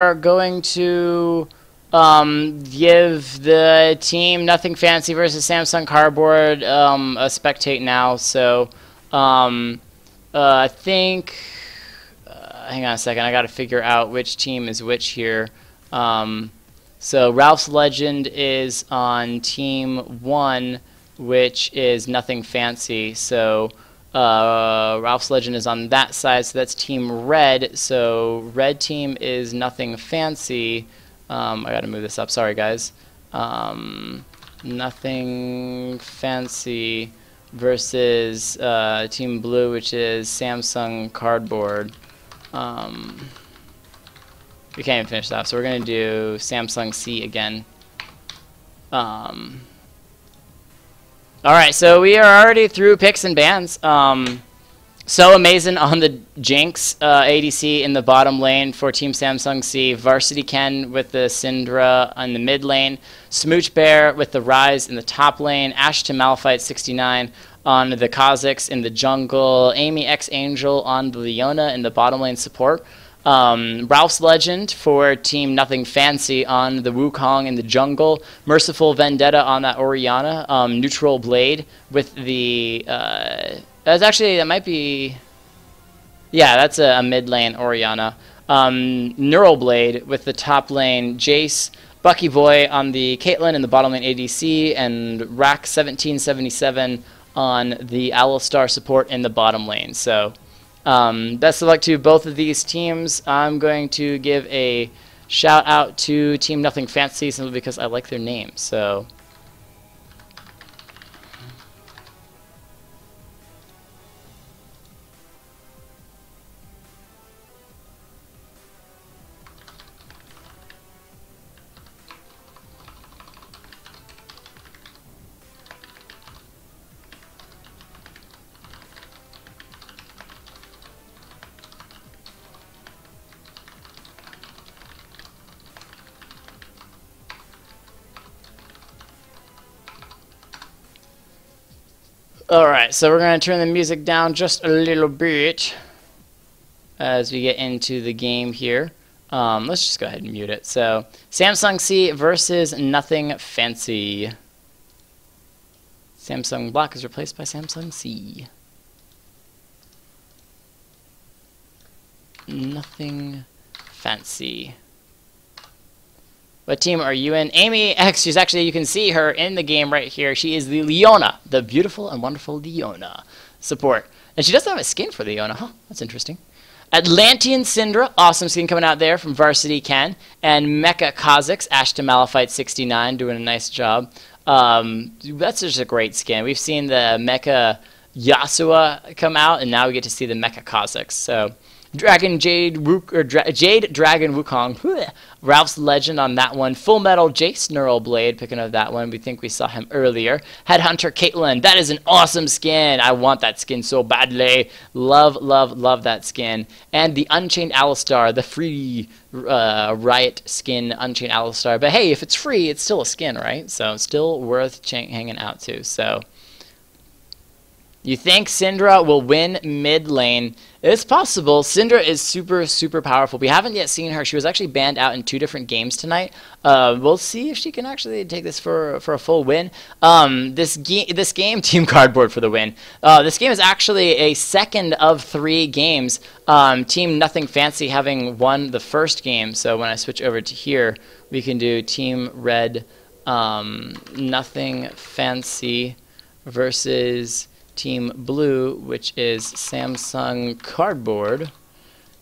are going to give the team Nothing Fancy versus Samsung Cardboard a spectate now. So I think, hang on a second, I got to figure out which team is which here. So Ralph's Legend is on team 1, which is Nothing Fancy. So Ralph's Legend is on that side, so that's team red. So red team is Nothing Fancy. I gotta move this up, sorry guys. Nothing Fancy versus team blue, which is Samsung Cardboard. We can't even finish that, so we're gonna do Samsung C again. Alright, so we are already through picks and bans. So amazing on the Jinx ADC in the bottom lane for Team Samsung C. Varsity Ken with the Syndra in the mid lane. Smooch Bear with the Rise in the top lane. Ash to Malphite 69 on the Kha'Zix in the jungle. Amy X Angel on the Leona in the bottom lane support. Ralph's Legend for Team Nothing Fancy on the Wukong in the jungle. Merciful Vendetta on that Orianna. Neutral Blade with the... that might be... Yeah, that's a mid lane Orianna. Neural Blade with the top lane Jace. Bucky Boy on the Caitlyn in the bottom lane ADC. And Rack 1777 on the Alistar support in the bottom lane. So... best of luck to both of these teams. I'm going to give a shout out to Team Nothing Fancy simply because I like their name. So. Alright, so we're going to turn the music down just a little bit as we get into the game here. Let's just go ahead and mute it. So, Samsung C versus Nothing Fancy. Samsung Black is replaced by Samsung C. Nothing Fancy. What team are you in? Amy X, she's actually, you can see her in the game right here. She is the Leona, the beautiful and wonderful Leona support. And she doesn't have a skin for Leona, huh? That's interesting. Atlantean Syndra, awesome skin coming out there from Varsity Ken. And Mecha Kha'Zix, Ash to Malphite 69, doing a nice job. That's just a great skin. We've seen the Mecha Yasuo come out, and now we get to see the Mecha Kha'Zix. So... Jade Dragon Wukong, Ralph's Legend on that one. Full Metal Jace Neural Blade, picking up that one. We think we saw him earlier. Headhunter Caitlyn, that is an awesome skin. I want that skin so badly. Love, love, love that skin. And the Unchained Alistar, the free Riot skin, Unchained Alistar. But hey, if it's free, it's still a skin, right? So still worth hanging out to. So you think Syndra will win mid lane? It's possible. Syndra is super, super powerful. We haven't yet seen her. She was actually banned out in 2 different games tonight. We'll see if she can actually take this for a full win. This game, Team Cardboard for the win. This game is actually a second of 3 games. Team Nothing Fancy having won the first game. So when I switch over to here, we can do Team Red Nothing Fancy versus Team Blue, which is Samsung Cardboard.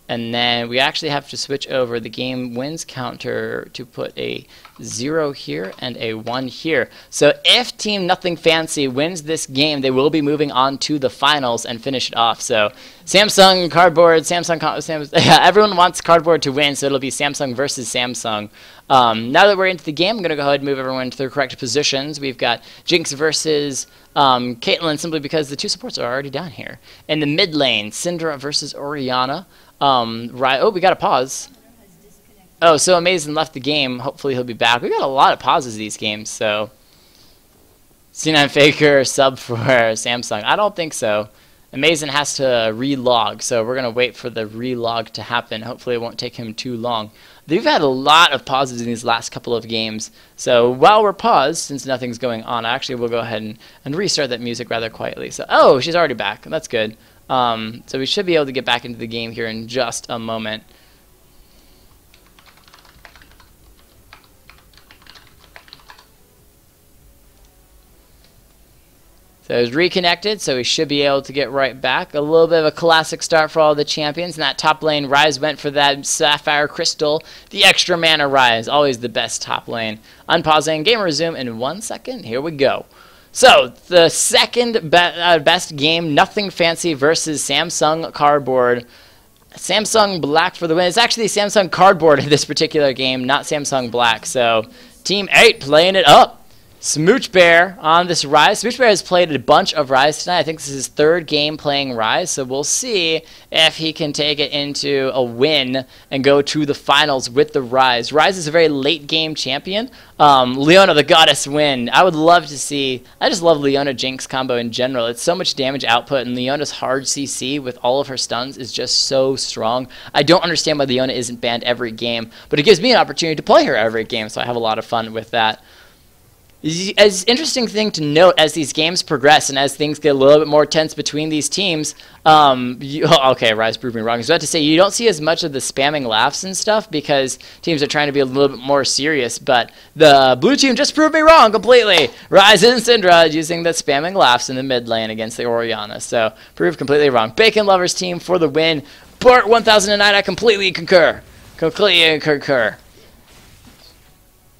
And then we actually have to switch over the game wins counter to put a 0 here and a 1 here. So if Team Nothing Fancy wins this game, they will be moving on to the finals and finish it off. So Samsung Cardboard, everyone wants Cardboard to win, so it'll be Samsung versus Samsung. Now that we're into the game, I'm going to go ahead and move everyone to their correct positions. We've got Jinx versus Caitlyn, simply because the 2 supports are already down here. In the mid lane, Syndra versus Orianna. Right. Oh, we got a pause. Oh, so Amazing left the game. Hopefully he'll be back. We got a lot of pauses these games, so C9 Faker sub for Samsung. I don't think so. Amazin has to relog, so we're going to wait for the relog to happen. Hopefully it won't take him too long. We've had a lot of pauses in these last couple of games, so while we're paused, since nothing's going on, actually we'll go ahead and restart that music rather quietly. So, oh, she's already back. That's good. So we should be able to get back into the game here in just a moment. So it was reconnected, so we should be able to get right back. A little bit of a classic start for all the champions. In that top lane, Ryze went for that Sapphire Crystal, the extra mana Ryze, always the best top lane. Unpausing, game resume in 1 second. Here we go. So the second best game, Nothing Fancy versus Samsung Cardboard. Samsung Black for the win. It's actually Samsung Cardboard in this particular game, not Samsung Black. So Team 8 playing it up. Smooch Bear on this Ryze. Smooch Bear has played a bunch of Ryze tonight. I think this is his third game playing Ryze, so we'll see if he can take it into a win and go to the finals with the Ryze. Ryze is a very late game champion. Leona the Goddess win. I would love to see, I just love Leona Jinx combo in general. It's so much damage output, and Leona's hard CC with all of her stuns is just so strong. I don't understand why Leona isn't banned every game, but it gives me an opportunity to play her every game, so I have a lot of fun with that. As interesting thing to note as these games progress and as things get a little bit more tense between these teams, okay, Ryze proved me wrong. I was about to say you don't see as much of the spamming laughs and stuff because teams are trying to be a little bit more serious, but the blue team just proved me wrong completely. Ryze and Syndra using the spamming laughs in the mid lane against the Orianna, so proved completely wrong. Bacon Lovers team for the win. Bart 1009, I completely concur. Completely concur.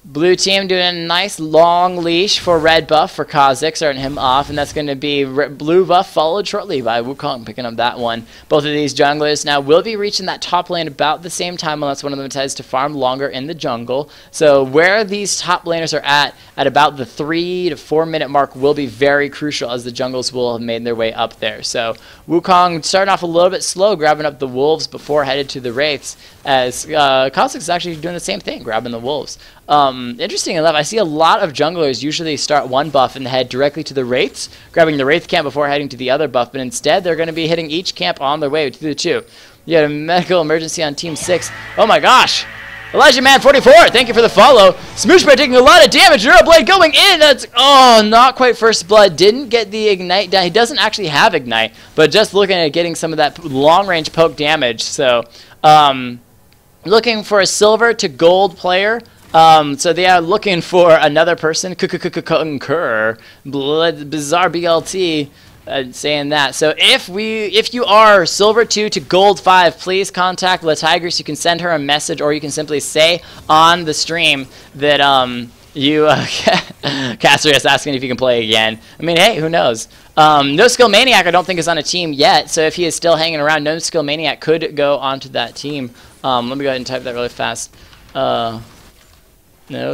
Blue team doing a nice long leash for red buff for Kha'Zix, starting him off, and that's going to be blue buff followed shortly by Wukong picking up that one. Both of these junglers now will be reaching that top lane about the same time unless one of them decides to farm longer in the jungle. So where these top laners are at about the 3 to 4 minute mark will be very crucial as the jungles will have made their way up there. So Wukong starting off a little bit slow, grabbing up the wolves before headed to the wraiths, as Kha'Zix is actually doing the same thing, grabbing the wolves. Interesting enough, I see a lot of junglers usually start one buff and head directly to the wraiths, grabbing the wraith camp before heading to the other buff, but instead they're going to be hitting each camp on their way to the 2. You had a medical emergency on Team 6. Oh my gosh! Elijah Man 44, thank you for the follow. Smooch Bear taking a lot of damage. Neuroblade going in. That's, oh, not quite first blood. Didn't get the ignite down. He doesn't actually have ignite, but just looking at getting some of that long range poke damage. So, looking for a silver to gold player. So they are looking for another person. Concur. Bizarre BLT. Saying that. So if you are silver 2 to gold 5, please contact La Tigress. You can send her a message, or you can simply say on the stream that Caster is asking if you can play again. I mean, hey, who knows? No Skill Maniac I don't think is on a team yet, so if he is still hanging around, No Skill Maniac could go onto that team. Let me go ahead and type that really fast. No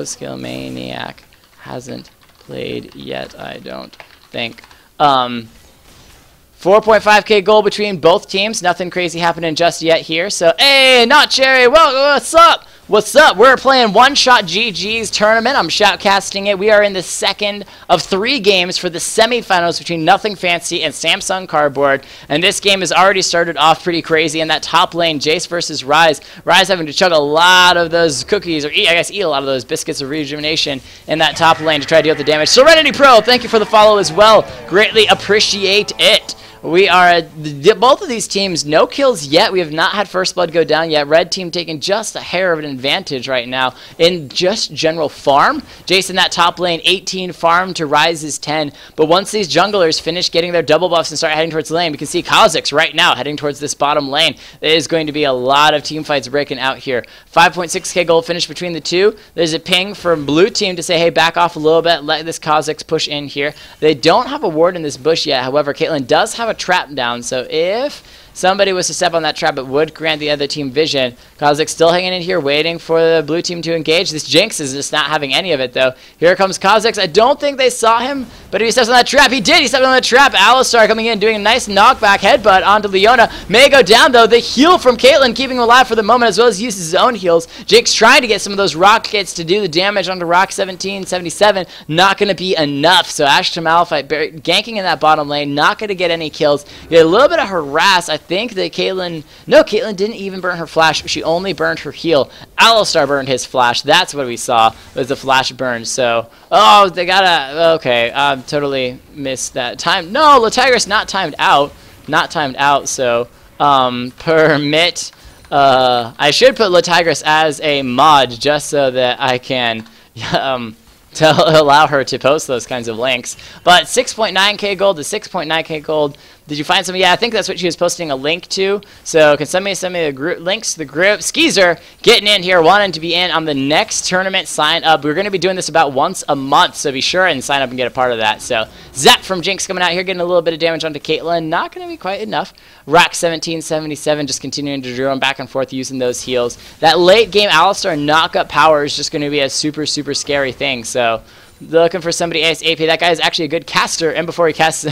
Skill Maniac hasn't played yet, I don't think. 4.5k goal between both teams. Nothing crazy happening just yet here. So, hey, not Cherry. Well, what's up? What's up? We're playing OneShotGG's tournament. I'm shoutcasting it. We are in the second of 3 games for the semifinals between Nothing Fancy and Samsung Cardboard. And this game has already started off pretty crazy. In that top lane, Jace versus Ryze. Ryze having to chug a lot of those cookies, or eat a lot of those biscuits of rejuvenation in that top lane to try to deal with the damage. Serenity Pro, thank you for the follow as well. Greatly appreciate it. We are, both of these teams, no kills yet. We have not had first blood go down yet. Red team taking just a hair of an advantage right now in just general farm. Jason, that top lane, 18 farm to Ryze's 10. But once these junglers finish getting their double buffs and start heading towards the lane, we can see Kha'Zix right now heading towards this bottom lane. There is going to be a lot of team fights breaking out here. 5.6k gold finish between the 2. There's a ping from blue team to say, hey, back off a little bit. Let this Kha'Zix push in here. They don't have a ward in this bush yet. However, Caitlyn does have a trap down, so if somebody was to step on that trap, it would grant the other team vision. Kha'Zix still hanging in here, waiting for the blue team to engage. This Jinx is just not having any of it, though. Here comes Kha'Zix. I don't think they saw him, but if he steps on that trap, he did. He stepped on that trap. Alistar coming in, doing a nice knockback headbutt onto Leona. May go down, though. The heal from Caitlyn, keeping him alive for the moment, as well as uses his own heals. Jake's trying to get some of those rockets to do the damage onto Rock 1777. Not going to be enough. So Ashe to Malphite ganking in that bottom lane. Not going to get any kills. Get a little bit of harass. I think that Caitlyn... No, Caitlyn didn't even burn her flash. She only burned her heal. Alistar burned his flash. That's what we saw, was the flash burn. So, oh, they gotta... Okay, totally missed that time. No, Latigrus not timed out. Not timed out, so... permit... I should put Latigrus as a mod just so that I can... to allow her to post those kinds of links. But 6.9k gold to 6.9k gold. Did you find some? Yeah, I think that's what she was posting a link to. So can somebody send me the group links to the group? Skeezer getting in here, wanting to be in on the next tournament. Sign up. We're going to be doing this about once a month, so be sure and sign up and get a part of that. So Zap from Jinx coming out here, getting a little bit of damage onto Caitlyn. Not going to be quite enough. Rock 1777 just continuing to drone back and forth using those heals. That late game Alistar knock-up power is just going to be a super, super scary thing. So looking for somebody ASAP. That guy is actually a good caster. And before he casts,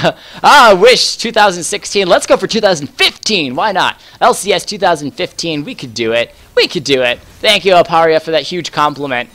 Wish 2016. Let's go for 2015. Why not? LCS 2015. We could do it. We could do it. Thank you, Oparia, for that huge compliment.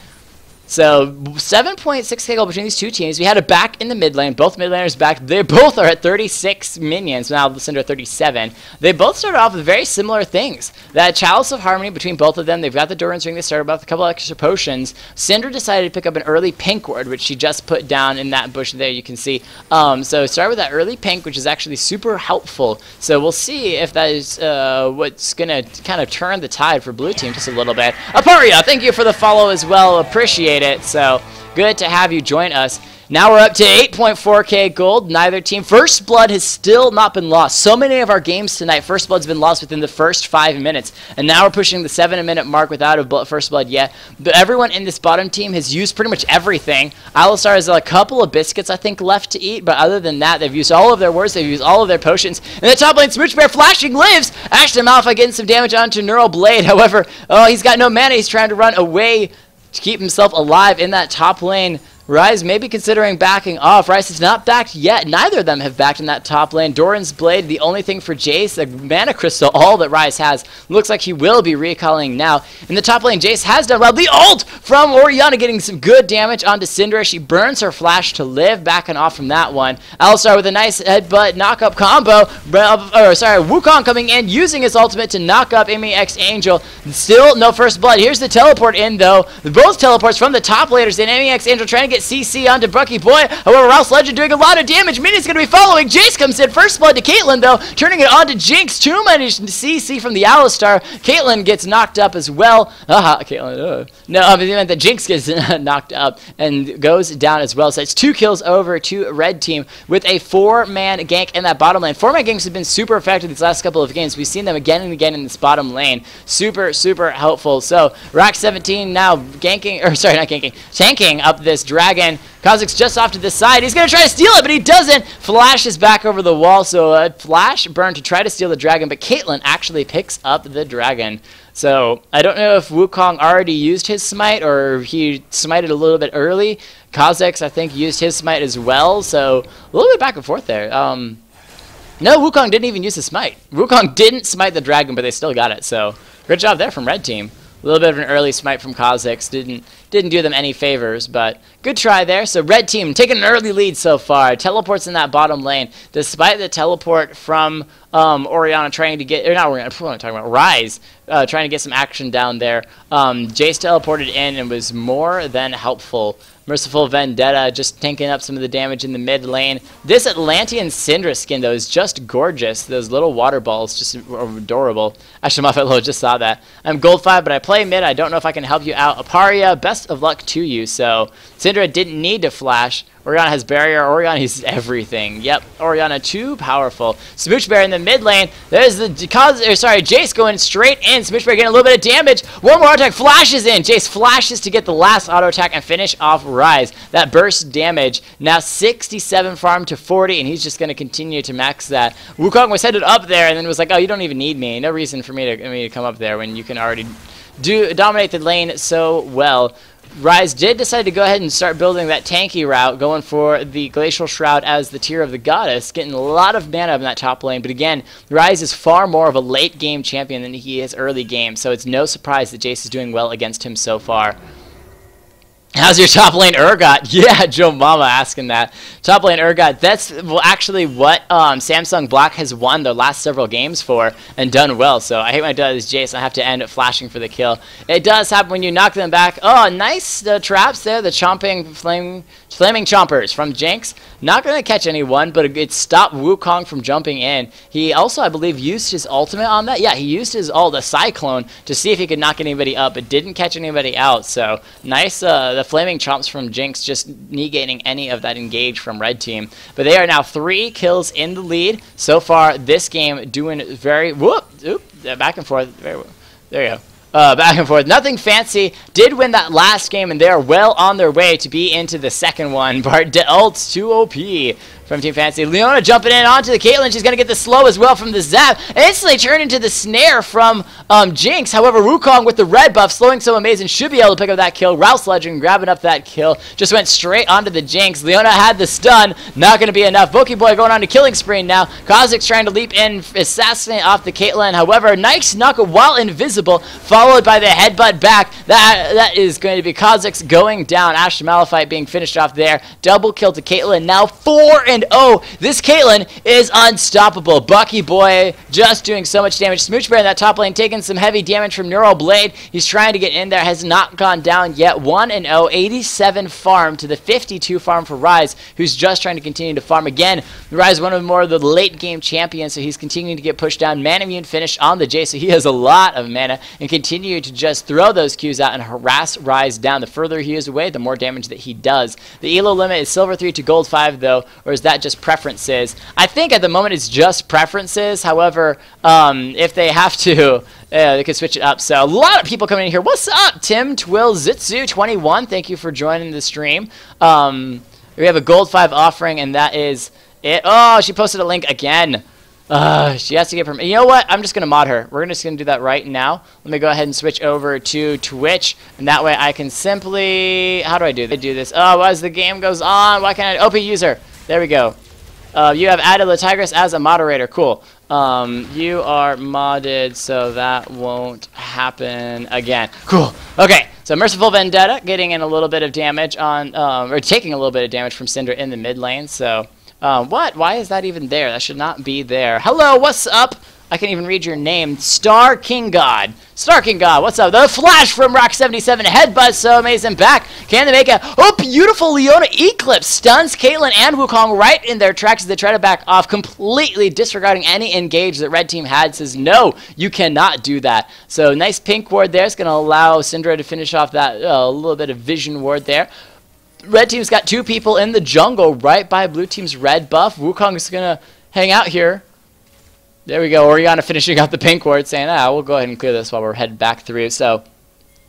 So 7.6k gold between these two teams. We had a back in the mid lane. Both mid laners back. They both are at 36 minions. Now Cinder 37. They both started off with very similar things. That Chalice of Harmony between both of them. They've got the Doran's Ring. They started off with a couple extra potions. Cinder decided to pick up an early pink ward, which she just put down in that bush there. You can see. So start with that early pink, which is actually super helpful. So we'll see if that is what's going to kind of turn the tide for blue team just a little bit. Aparia, thank you for the follow as well. Appreciate it. So good to have you join us. Now we're up to 8.4k gold. Neither team. First Blood has still not been lost. So many of our games tonight, First Blood's been lost within the first 5 minutes. And now we're pushing the 7-minute mark without a First Blood yet. But everyone in this bottom team has used pretty much everything. Alistar has a couple of biscuits, I think, left to eat. But other than that, they've used all of their words. They've used all of their potions. And the top lane, Smooch Bear flashing lives. Ashton Malphite getting some damage onto Neural Blade. However, he's got no mana. He's trying to run away to keep himself alive in that top lane. Ryze may be considering backing off. Ryze is not backed yet. Neither of them have backed in that top lane. Doran's Blade, the only thing for Jace, the Mana Crystal, all that Ryze has. Looks like he will be recalling now. In the top lane, Jace has done well. The ult from Orianna getting some good damage onto Syndra. She burns her flash to live, backing off from that one. Alistar with a nice headbutt knock-up combo. Wukong coming in, using his ultimate to knock up MEX Angel. Still no First Blood. Here's the teleport in, though. Both teleports from the top laners, and MEX Angel trying to get CC onto Bucky Boy. However, Rouse Legend doing a lot of damage. Minion's going to be following. Jace comes in. First Blood to Caitlyn, though. Turning it onto Jinx. Too many CC from the Alistar. Caitlyn gets knocked up as well. Caitlyn. No, I meant that Jinx gets knocked up and goes down as well. So it's 2 kills over to Red Team with a 4-man gank in that bottom lane. 4-man ganks have been super effective these last couple of games. We've seen them again and again in this bottom lane. Super, super helpful. So Rock 17 now ganking, or sorry, not ganking, tanking up this dragon. Kha'Zix just off to the side. He's going to try to steal it, but he doesn't. Flashes back over the wall, so a flash burn to try to steal the dragon, but Caitlyn actually picks up the dragon. So I don't know if Wukong already used his smite or he smited a little bit early. Kha'Zix, I think, used his smite as well, so a little bit back and forth there. No, Wukong didn't even use the smite. Wukong didn't smite the dragon, but they still got it, so good job there from Red Team. A little bit of an early smite from Kha'Zix. Didn't do them any favors, but good try there. So Red Team taking an early lead so far. Teleports in that bottom lane. Despite the teleport from Orianna trying to get, or not Orianna, what am I talking about? Ryze trying to get some action down there. Jace teleported in and was more than helpful. Merciful Vendetta just tanking up some of the damage in the mid lane. This Atlantean Syndra skin, though, is just gorgeous. Those little water balls just are adorable. Actually, Muffet just saw that. I'm gold 5, but I play mid. I don't know if I can help you out. Aparia, best of luck to you. So Syndra didn't need to flash, Orianna has barrier. Orianna is everything. Yep, Orianna too powerful. Smooch Bear in the mid lane. There's the Jace going straight in. Smooch Bear getting a little bit of damage. One more attack, flashes in. Jace flashes to get the last auto attack and finish off Ryze. That burst damage. Now 67 farm to 40, and he's just going to continue to max that. Wukong was headed up there and then was like, oh, you don't even need me. No reason for me to come up there when you can already dominate the lane so well. Ryze did decide to go ahead and start building that tanky route, going for the Glacial Shroud as the Tear of the Goddess, getting a lot of mana in that top lane. But again, Ryze is far more of a late game champion than he is early game, so it's no surprise that Jace is doing well against him so far. How's your top lane Urgot? Yeah, Joe Mama asking that. Top lane Urgot, that's actually what Samsung Black has won the last several games for and done well. So I hate when it does Jace. I have to end up flashing for the kill. It does happen when you knock them back. Oh, nice traps there. The flaming chompers from Jinx. Not going to catch anyone, but it stopped Wukong from jumping in. He also, I believe, used his ultimate on that. Yeah, he used his ult, a Cyclone, to see if he could knock anybody up, but didn't catch anybody out. So nice, the flaming chomps from Jinx just negating any of that engage from red team. But they are now 3 kills in the lead. So far, this game doing very, back and forth. There you go. Back and forth. Nothing fancy. Did win that last game, and they are well on their way to be into the second one. Bart ults 2 OP from Team Fancy. Leona jumping in onto the Caitlyn. She's going to get the slow as well from the Zap. And instantly turned into the snare from Jinx. However, Wukong with the red buff, slowing so amazing, should be able to pick up that kill. Rouse Legend grabbing up that kill. Just went straight onto the Jinx. Leona had the stun. Not going to be enough. Pokeboy going on to killing spree now. Kha'Zix trying to leap in, assassinate off the Caitlyn. However, nice knock while invisible, followed by the headbutt back. That is going to be Kha'Zix going down. Ashe Malphite being finished off there. Double kill to Caitlyn. Now 4-0. This Caitlyn is unstoppable. Bucky Boy just doing so much damage. Smooch Bear in that top lane taking some heavy damage from Neural Blade. He's trying to get in there. Has not gone down yet. 1-0. 87 farm to the 52 farm for Ryze, who's just trying to continue to farm again. Ryze, one of the more of the late game champions, so he's continuing to get pushed down. Mana immune finish on the J, so he has a lot of mana and continue to just throw those Qs out and harass Ryze down. The further he is away, the more damage that he does. The elo limit is silver 3 to gold 5 though, or is that just preferences? I think at the moment it's just preferences. However, if they have to, they could switch it up. So a lot of people coming in here. What's up, Tim Twill Zitsu 21? Thank you for joining the stream. We have a gold 5 offering, and that is it. Oh, she posted a link again. She has to get permission. You know what? I'm just going to mod her. We're just going to do that right now. Let me go ahead and switch over to Twitch, and that way I can simply... How do I do this? Oh, as the game goes on, why can't I... OP user. There we go. You have added the Tigress as a moderator. Cool. You are modded, so that won't happen again. Cool. Okay. So Merciful Vendetta getting in a little bit of damage on... or taking a little bit of damage from Syndra in the mid lane, so... what? Why is that even there? That should not be there. Hello, what's up? I can't even read your name. Star King God. Star King God, what's up? The flash from Rock77. Headbutt, so amazing. Back. Can they make it? Oh, beautiful Leona Eclipse. Stuns Caitlyn and Wukong right in their tracks as they try to back off, completely disregarding any engage that red team had. Says, no, you cannot do that. So nice pink ward there. It's going to allow Syndra to finish off that little bit of vision ward there. Red team's got 2 people in the jungle right by blue team's red buff. Wukong is going to hang out here. There we go. Orianna finishing out the pink ward, saying, we'll go ahead and clear this while we're headed back through. So,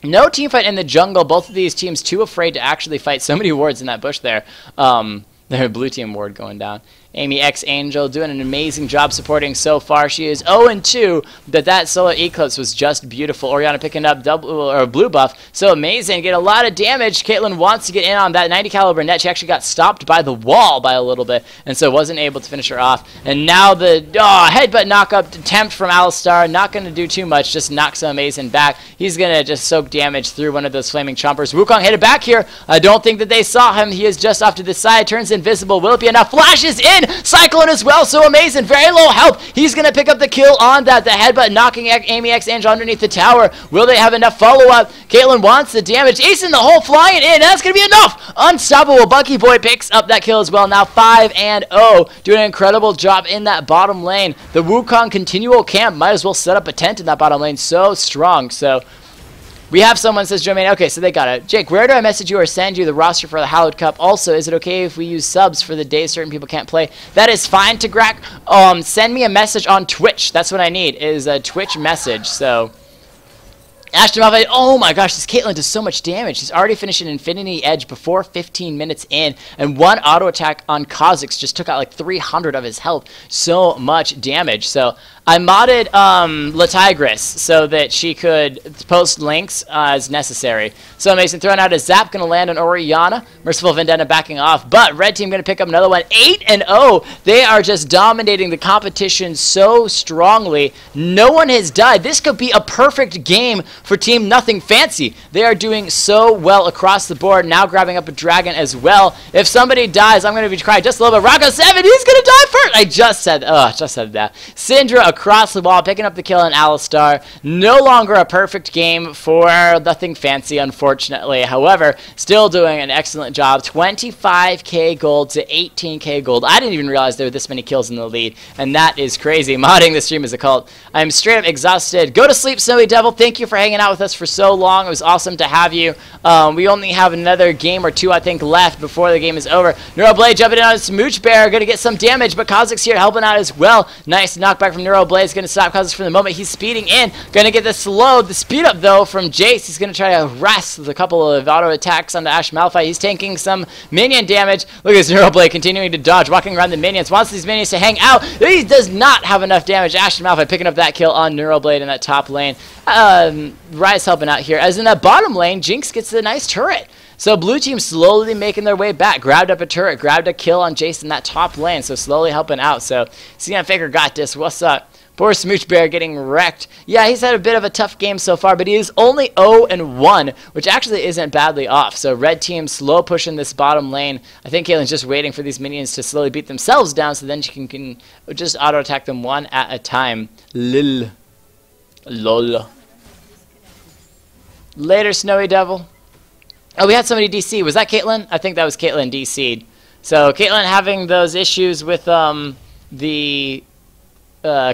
no team fight in the jungle. Both of these teams too afraid to actually fight. So many wards in that bush there. Their blue team ward going down. Amy X Angel doing an amazing job supporting so far. She is 0-2, but that Solar Eclipse was just beautiful. Orianna picking up blue buff. So amazing. Get a lot of damage. Caitlyn wants to get in on that 90 caliber net. She actually got stopped by the wall by a little bit, and so wasn't able to finish her off. And now the headbutt knock-up attempt from Alistar. Not going to do too much. Just knocks so amazing back. He's going to just soak damage through one of those flaming chompers. Wukong headed back here. I don't think that they saw him. He is just off to the side. Turns invisible. Will it be enough? Flashes in. Cyclone as well, so amazing. Very low health. He's going to pick up the kill on that. The headbutt knocking Amy X Angel underneath the tower. Will they have enough follow-up? Caitlyn wants the damage. Ace in the hole flying in. That's going to be enough. Unstoppable. Bucky Boy picks up that kill as well. Now 5-0. Doing an incredible job in that bottom lane. The Wukong continual camp might as well set up a tent in that bottom lane. So strong. So We have someone says Jermaine. Okay, so they got it. Jake, where do I message you or send you the roster for the Hallowed Cup? Also, is it okay if we use subs for the days certain people can't play? That is fine, Tigrak. Send me a message on Twitch. That's what I need, is a Twitch message. So, Ashton Malphite, oh my gosh, this Caitlyn does so much damage. She's already finished an Infinity Edge before 15 minutes in, and one auto attack on Kha'Zix just took out like 300 of his health. So much damage. So I modded Latigris so that she could post links as necessary. So Mason throwing out a zap, going to land on Orianna. Merciful Vendetta backing off, but red team going to pick up another one. 8-0. They are just dominating the competition so strongly. No one has died. This could be a perfect game for Team Nothing Fancy. They are doing so well across the board. Now grabbing up a dragon as well. If somebody dies, I'm going to be crying just a little bit. Rocco 7, he's going to die first. I just said that. Syndra across the wall, picking up the kill on Alistar. No longer a perfect game for Nothing Fancy, unfortunately. However, still doing an excellent job. 25k gold to 18k gold. I didn't even realize there were this many kills in the lead, and that is crazy. Modding the stream is a cult. I'm straight up exhausted. Go to sleep, Snowy Devil. Thank you for hanging out with us for so long. It was awesome to have you. We only have another game or two, I think, left before the game is over. Neuroblade jumping in on Smooch Bear. Going to get some damage, but Kha'Zix here helping out as well. Nice knockback from Neuroblade. Going to stop Kha'Zix for the moment. He's speeding in. Going to get the speed up, though, from Jace. He's going to try to harass with a couple of auto attacks onto Ash Malphite. He's taking some minion damage. Look at this Neuroblade continuing to dodge, walking around the minions. Wants these minions to hang out. He does not have enough damage. Ash Malphite picking up that kill on Neuroblade in that top lane. Rise helping out here. As in that bottom lane, Jinx gets the nice turret. So blue team slowly making their way back. Grabbed up a turret, grabbed a kill on Jace in that top lane. So slowly helping out. So Xenon Faker got this. What's up? Poor Smooch Bear getting wrecked. Yeah, he's had a bit of a tough game so far, but he is only 0-1, which actually isn't badly off. So red team slow pushing this bottom lane. I think Caitlyn's just waiting for these minions to slowly beat themselves down, so then she can just auto attack them one at a time. Lol. Later, Snowy Devil. Oh, we had somebody DC. Was that Caitlyn? I think that was Caitlyn DC'd. So Caitlyn having those issues with the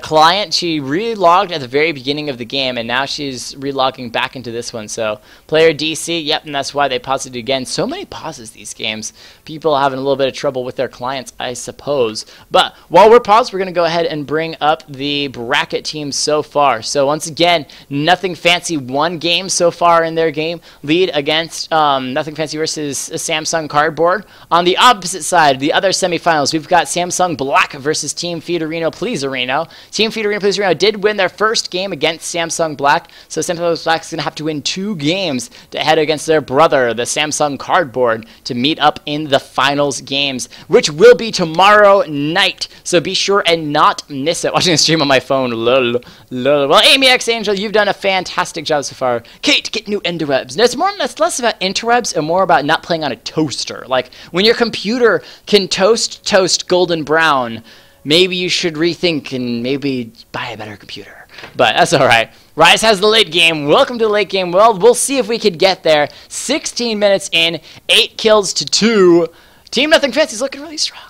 client. She relogged at the very beginning of the game, and now she's relogging back into this one. So player DC, yep, and that's why they paused it again. So many pauses these games. People are having a little bit of trouble with their clients, I suppose. But while we're paused, we're going to go ahead and bring up the bracket teams so far. So once again, Nothing Fancy one game so far in their game lead against Nothing Fancy versus Samsung Cardboard. On the opposite side, the other semifinals, we've got Samsung Black versus Team Fiorino Please Reno. Team Fiorino Please Reno did win their first game against Samsung Black, so Samsung Black is going to have to win 2 games to head against their brother, the Samsung Cardboard, to meet up in the finals games, which will be tomorrow night. So be sure and not miss it. Watching the stream on my phone, lol. Well, Amy X Angel, you've done a fantastic job so far. Kate, get new interwebs. No, it's less about interwebs and more about not playing on a toaster. Like when your computer can toast golden brown, maybe you should rethink and maybe buy a better computer. But that's all right. Rise has the late game. Welcome to the late game. Well, we'll see if we could get there. 16 minutes in, 8 kills to 2. Team Nothing Fancy is looking really strong.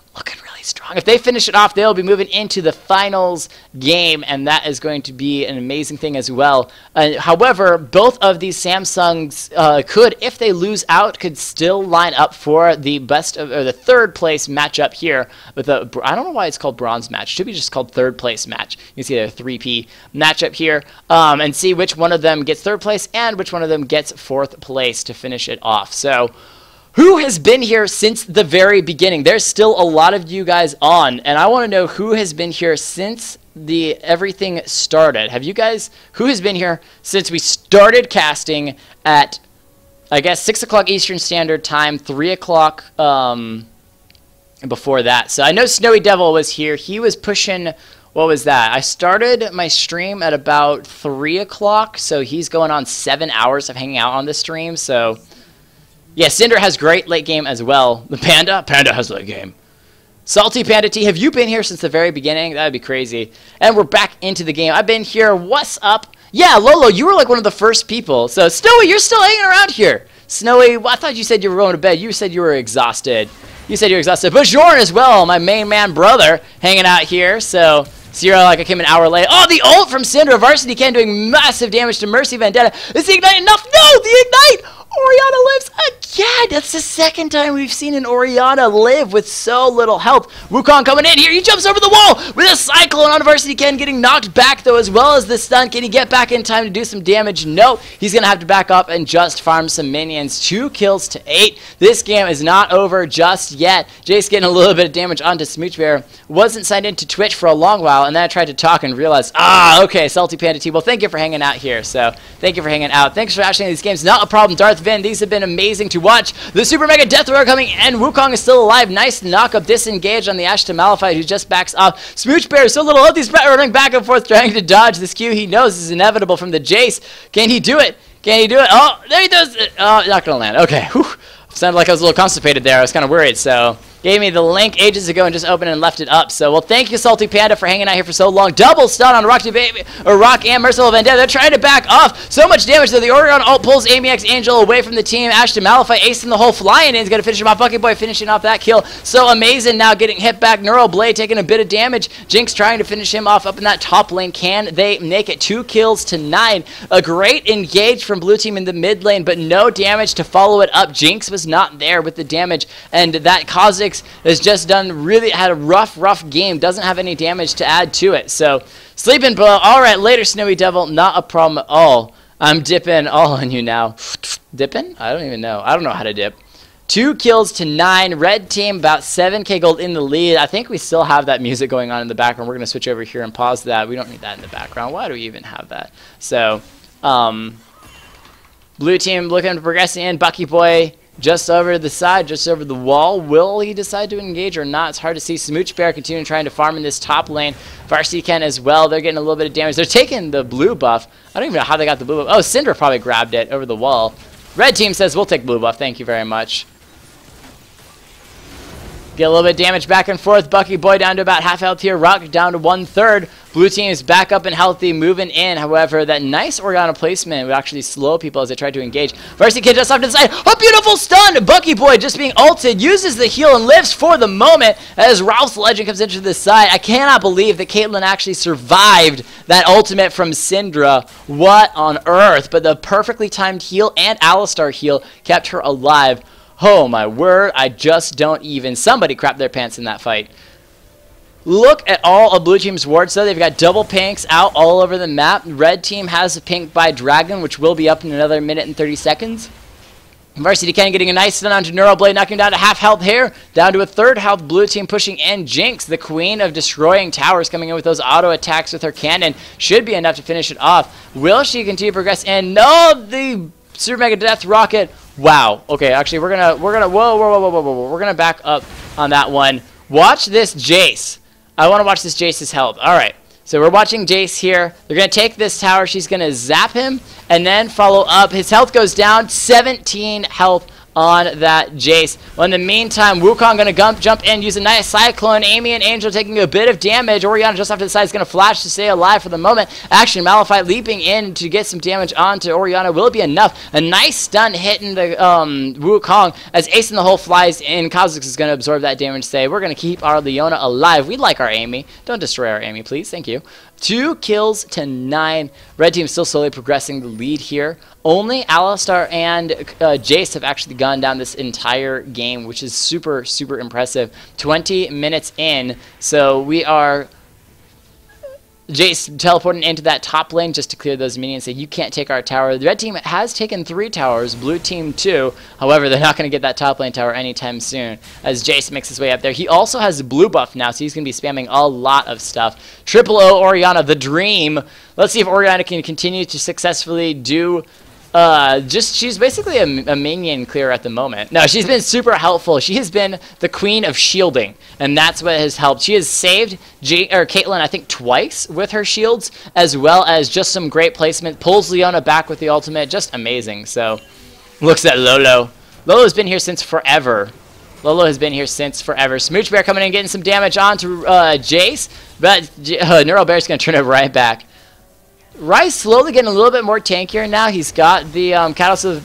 If they finish it off, they'll be moving into the finals game, and that is going to be an amazing thing as well. However, both of these Samsungs could, if they lose out, could still line up for the best of, or the third place matchup here. With a, I don't know why it's called bronze match. It should be just called third place match. You can see a 3P matchup here, and see which one of them gets third place and which one of them gets fourth place to finish it off. So, who has been here since the very beginning? There's still a lot of you guys on, and I want to know who has been here since everything started. Have you guys, who has been here since we started casting at, I guess, 6 o'clock Eastern Standard Time, 3 o'clock before that? So I know Snowy Devil was here. He was pushing, what was that? I started my stream at about 3 o'clock, so he's going on 7 hours of hanging out on the stream, so... Yeah, Cinder has great late game as well. The Panda has late game. Salty Panda T, have you been here since the very beginning? That would be crazy. And we're back into the game. I've been here. What's up? Yeah, Lolo, you were like one of the first people. So, Snowy, you're still hanging around here. Snowy, well, I thought you said you were going to bed. You said you were exhausted. But Jorn as well, my main man brother, hanging out here. So, Sierra like I came an hour late. Oh, the ult from Syndra. Varsity Ken doing massive damage to Mercy Vendetta. Is the Ignite enough? No, the Ignite! Orianna lives again. That's the second time we've seen an Orianna live with so little health. Wukong coming in here. He jumps over the wall with a Cyclone on Varsity Ken, getting knocked back, though, as well as the stun. Can he get back in time to do some damage? No. He's going to have to back up and just farm some minions. 2 kills to 8. This game is not over just yet. Jace getting a little bit of damage onto Smooch Bear. Wasn't signed into Twitch for a long while, and then I tried to talk and realized, okay, Salty Panda T. Well, thank you for hanging out here. So, thank you for hanging out. Thanks for watching these games. Not a problem, Darth Vin. These have been amazing to watch. The Super Mega Death Roar coming, and Wukong is still alive. Nice knock-up, disengage on the Ashe to Malphite, who just backs off. Smooch Bear is so little health. He's running back and forth, trying to dodge this Q he knows is inevitable from the Jace. Can he do it? Can he do it? Oh, there he does it. Oh, not going to land. Okay. Whew. Sounded like I was a little constipated there. I was kind of worried, so... Gave me the link ages ago and just opened and left it up. So, well, thank you, Salty Panda, for hanging out here for so long. Double stun on Rock and Merciful Vendetta. They're trying to back off. So much damage, though. The Orion ult pulls Amy X Angel away from the team. Ashe to Malphite, acing the whole flying in. He's going to finish him off. Bucky Boy finishing off that kill. So amazing now, getting hit back. Neural Blade taking a bit of damage. Jinx trying to finish him off up in that top lane. Can they make it? 2 kills to 9. A great engage from blue team in the mid lane, but no damage to follow it up. Jinx was not there with the damage, and that Kha'Zix is just really had a rough game. Doesn't have any damage to add to it. So, sleeping below. All right, later, Snowy Devil. Not a problem at all. I'm dipping all on you now. Dipping? I don't even know. I don't know how to dip. 2 kills to 9. Red team about 7k gold in the lead. I think we still have that music going on in the background. We're going to switch over here and pause that. We don't need that in the background. Why do we even have that? So, blue team looking to progress in. Bucky Boy just over the side, just over the wall. Will he decide to engage or not? It's hard to see. Smooch Bear continuing trying to farm in this top lane. Varsity Ken as well. They're getting a little bit of damage. They're taking the blue buff. I don't even know how they got the blue buff. Oh, Syndra probably grabbed it over the wall. Red team says, we'll take blue buff. Thank you very much. Get a little bit of damage back and forth. Bucky Boy down to about half health here. Rock down to 1/3. Blue team is back up and healthy, moving in. However, that nice Orianna placement would actually slow people as they try to engage. Varsity Kid just off to the side. A beautiful stun! Bucky Boy just being ulted, uses the heal and lives for the moment as Ralph's Legend comes into the side. I cannot believe that Caitlyn actually survived that ultimate from Syndra. What on earth? But the perfectly timed heal and Alistar heal kept her alive. Oh my word, I just don't even... Somebody crapped their pants in that fight. Look at all of blue team's wards, though. They've got double pinks out all over the map. Red team has a pink by Dragon, which will be up in another minute and 30 seconds. Varsity Ken getting a nice stun onto Neural Blade, knocking him down to half health here. Down to a 1/3 health. Blue team pushing in. Jinx, the queen of destroying towers, coming in with those auto attacks with her cannon. Should be enough to finish it off. Will she continue to progress? And no, the Super Mega Death Rocket. Wow. Okay, actually, we're gonna whoa. We're gonna back up on that one. Watch this Jace. I want to watch this Jace's health. All right. So we're watching Jace here. They're going to take this tower. She's going to zap him and then follow up. His health goes down. 17 health on that Jace. Well, in the meantime, Wukong going to jump in, use a nice Cyclone. Amy and Angel taking a bit of damage. Orianna just off to the side is going to flash to stay alive for the moment. Action Malphite leaping in to get some damage onto Orianna. Will it be enough? A nice stun hitting the Wukong as Ace in the Hole flies in. Kha'Zix is going to absorb that damage. Say, we're going to keep our Leona alive. We like our Amy. Don't destroy our Amy, please. Thank you. 2 kills to 9. Red team still slowly progressing the lead here. Only Alistar and Jace have actually gone down this entire game, which is super, super impressive. 20 minutes in, so we are... Jace teleporting into that top lane just to clear those minions. Say, you can't take our tower. The red team has taken 3 towers, blue team 2. However, they're not going to get that top lane tower anytime soon as Jace makes his way up there. He also has a blue buff now, so he's going to be spamming a lot of stuff. Triple O Orianna, the dream. Let's see if Orianna can continue to successfully do... she's basically a minion clear at the moment. No, she's been super helpful. She has been the queen of shielding, and that's what has helped. She has saved Caitlyn, I think, twice with her shields, as well as just some great placement. Pulls Leona back with the ultimate. Just amazing. So, looks at Lolo. Lolo's been here since forever. Lolo has been here since forever. Smooch Bear coming in, getting some damage onto Jace, but Neural Bear's going to turn it right back. Rye's slowly getting a little bit more tankier now. He's got the Catalyst of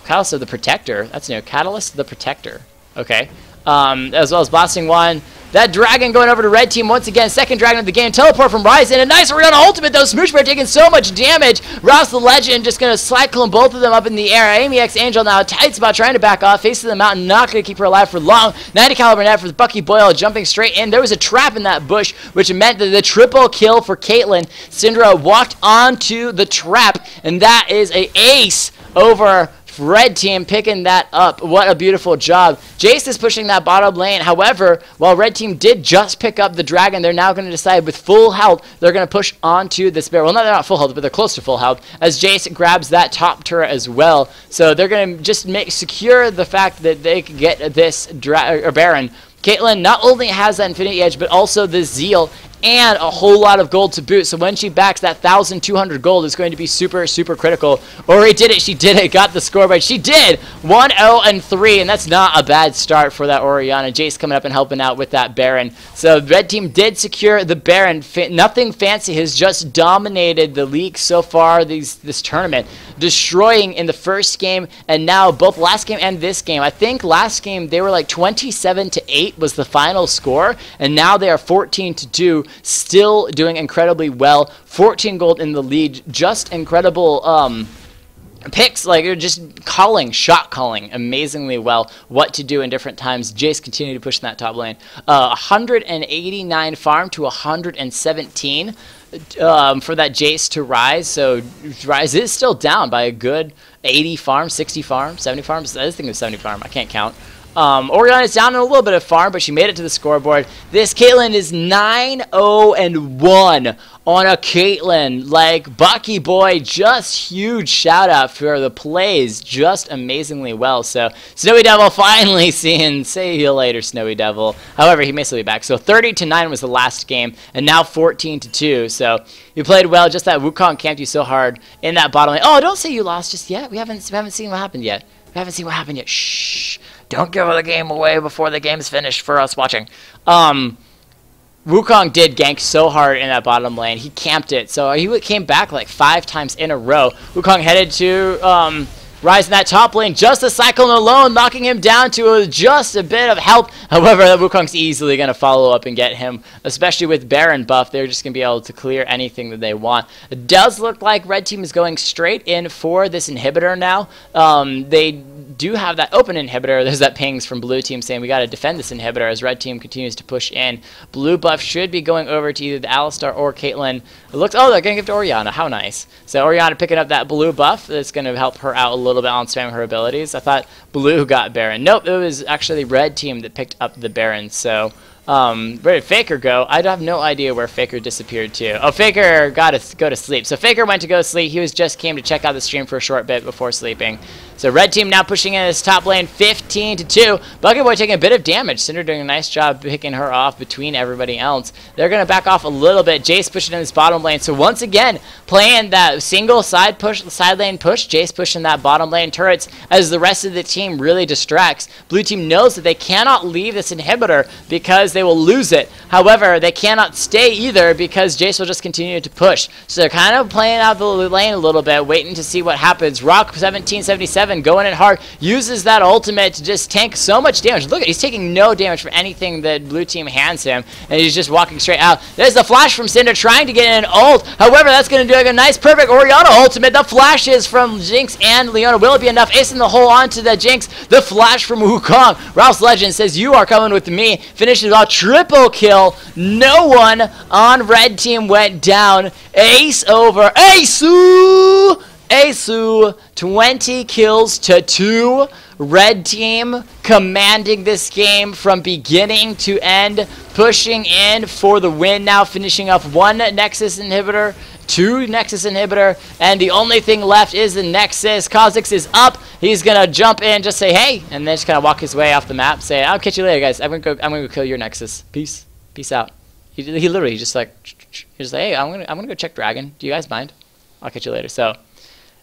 Catalyst of the Protector. That's new. Catalyst of the Protector. Okay. As well as Blasting One. That dragon going over to red team once again. Second dragon of the game. Teleport from Ryze. And a nice Orianna ultimate, though. Smooch Bear taking so much damage. Rouse the Legend just going to cyclone both of them up in the air. Amy X Angel now tight spot trying to back off. Faces the mountain. Not going to keep her alive for long. 90 caliber net for Bucky Boyle jumping straight in. There was a trap in that bush, which meant that the triple kill for Caitlyn. Syndra walked onto the trap, and that is an ace over red team picking that up. What a beautiful job. Jace is pushing that bottom lane. However, while red team did just pick up the dragon, they're now going to decide with full health, they're going to push onto this bear. Well, no, they're not full health, but they're close to full health, as Jace grabs that top turret as well. So they're going to just secure the fact that they can get this Baron. Caitlyn not only has that Infinity Edge, but also the Zeal and a whole lot of gold to boot. So when she backs, that 1,200 gold is going to be super, super critical. Ori did it. She did it. Got the scoreboard. She did. 1-0-3, and that's not a bad start for that Orianna. Jace coming up and helping out with that Baron. So red team did secure the Baron. Nothing fancy has just dominated the league so far this tournament, destroying in the first game, and now both last game and this game. I think last game they were like 27-8 was the final score, and now they are 14-2. Still doing incredibly well. 14 gold in the lead. Just incredible picks. Like, they're just shot calling amazingly well what to do in different times. Jace continued to push in that top lane. 189 farm to 117 for that Jace to Ryze. So Ryze is still down by a good 80 farm, 60 farm, 70 farms. I think it was 70 farm. I can't count. Orianna is down in a little bit of farm, but she made it to the scoreboard. This Caitlyn is 9-0-1 on a Caitlyn. Like, Bucky Boy, just huge shout out for the plays, just amazingly well. So, Snowy Devil finally seeing, say you later, Snowy Devil. However, he may still be back. So, 30-9 was the last game, and now 14-2. So, you played well. Just that Wukong camped you so hard in that bottom lane. Oh, don't say you lost just yet. We haven't seen what happened yet. We haven't seen what happened yet. Shh. Don't give the game away before the game's finished for us watching. Wukong did gank so hard in that bottom lane. He camped it. So he came back like 5 times in a row. Wukong headed to Ryze in that top lane. Just the Cyclone alone, knocking him down to just a bit of help. However, Wukong's easily going to follow up and get him, especially with Baron buff. They're just going to be able to clear anything that they want. It does look like red team is going straight in for this inhibitor now. They do have that open inhibitor. There's that pings from blue team saying we got to defend this inhibitor as red team continues to push in. Blue buff should be going over to either the Alistar or Caitlyn. It looks, oh, they're going to give it to Orianna. How nice. So Orianna picking up that blue buff. That's going to help her out a little bit on spamming her abilities. I thought blue got Baron. Nope, it was actually red team that picked up the Baron. So where did Faker go? I have no idea where Faker disappeared to. Oh, Faker got to go to sleep. So Faker went to go sleep. He just came to check out the stream for a short bit before sleeping. So red team now pushing in this top lane 15-2. Bucket Boy taking a bit of damage. Cinder doing a nice job picking her off between everybody else. They're going to back off a little bit. Jace pushing in this bottom lane. So once again, playing that single side lane push. Jace pushing that bottom lane turrets as the rest of the team really distracts. Blue team knows that they cannot leave this inhibitor because they will lose it. However, they cannot stay either because Jace will just continue to push. So they're kind of playing out the lane a little bit, waiting to see what happens. Rock 1777 going in hard, uses that ultimate to just tank so much damage. Look, he's taking no damage for anything that blue team hands him, and he's just walking straight out. There's the flash from Cinder trying to get in an ult. However, that's going to do like a nice, perfect Orianna ultimate. The flashes from Jinx and Leona. Will it be enough? Acing the hole onto the Jinx. The flash from Wukong. Rouse Legend says, you are coming with me. Finishes off triple kill. No one on red team went down. Ace over Asu! Asu, 20 kills to 2. Red team commanding this game from beginning to end, pushing in for the win now, finishing up 1 Nexus inhibitor, 2 Nexus inhibitor, and the only thing left is the Nexus. Kha'Zix is up. He's gonna jump in, just say hey, and then just kind of walk his way off the map, say I'll catch you later, guys. I'm gonna go kill your Nexus. Peace out. He literally just like, he's like, hey, I'm gonna go check Dragon. Do you guys mind? I'll catch you later. So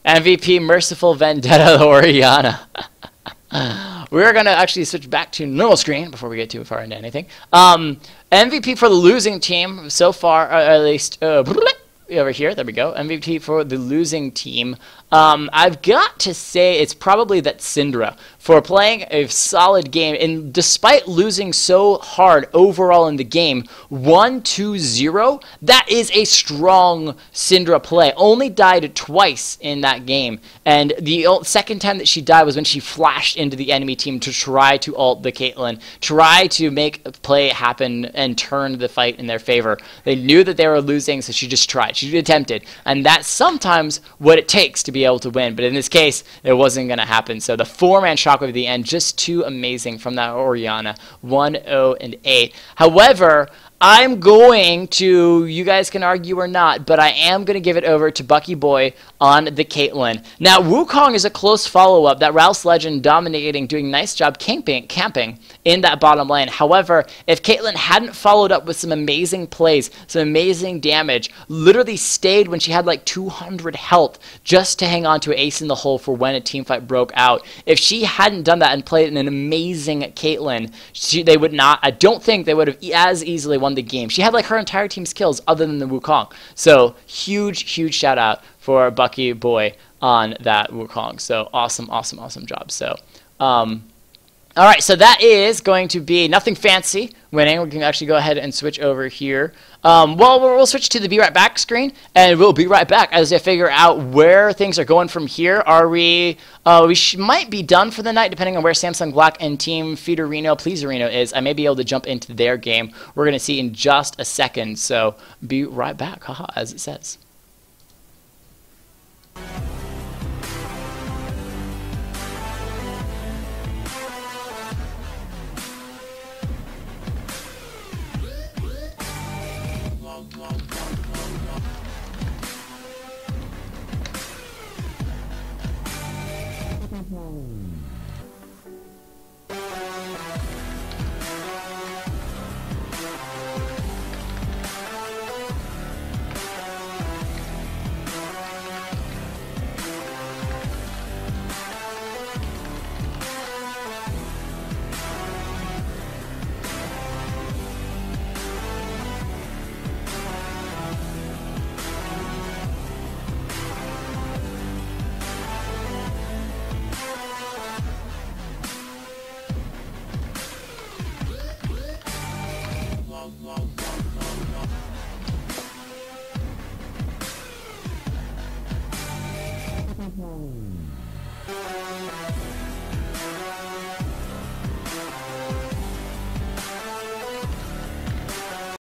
MVP Merciful Vendetta Orianna. We're going to actually switch back to normal screen before we get too far into anything. MVP for the losing team so far, at least, over here. There we go. MVP for the losing team. I've got to say it's probably that Syndra for playing a solid game, and despite losing so hard overall in the game, 1-2-0, that is a strong Syndra play. Only died twice in that game, and the second time that she died was when she flashed into the enemy team to try to ult the Caitlyn, try to make a play happen and turn the fight in their favor. They knew that they were losing, so she just tried. She attempted, and that's sometimes what it takes to be able to win, but in this case, it wasn't going to happen. So the 4-man shockwave at the end, just too amazing from that Orianna, 1-0-8. However, I'm going to, you guys can argue or not, but I am going to give it over to Bucky Boy on the Caitlyn. Now, Wukong is a close follow-up. That Rouse Legend dominating, doing a nice job camping in that bottom lane. However, if Caitlyn hadn't followed up with some amazing plays, some amazing damage, literally stayed when she had like 200 health just to hang on to an ace in the hole for when a team fight broke out. If she hadn't done that and played an amazing Caitlyn, they would not, I don't think they would have as easily won the game. She had like her entire team's kills other than the Wukong. So huge shout out for Bucky Boy on that Wukong. So awesome job. So all right, so that is going to be nothing fancy winning. We can actually go ahead and switch over here. Well, we'll switch to the Be Right Back screen, and we'll be right back as I figure out where things are going from here. Are we might be done for the night, depending on where Samsung Black and Team Feederino, Pleaserino is. I may be able to jump into their game. We're going to see in just a second, so be right back, haha, as it says.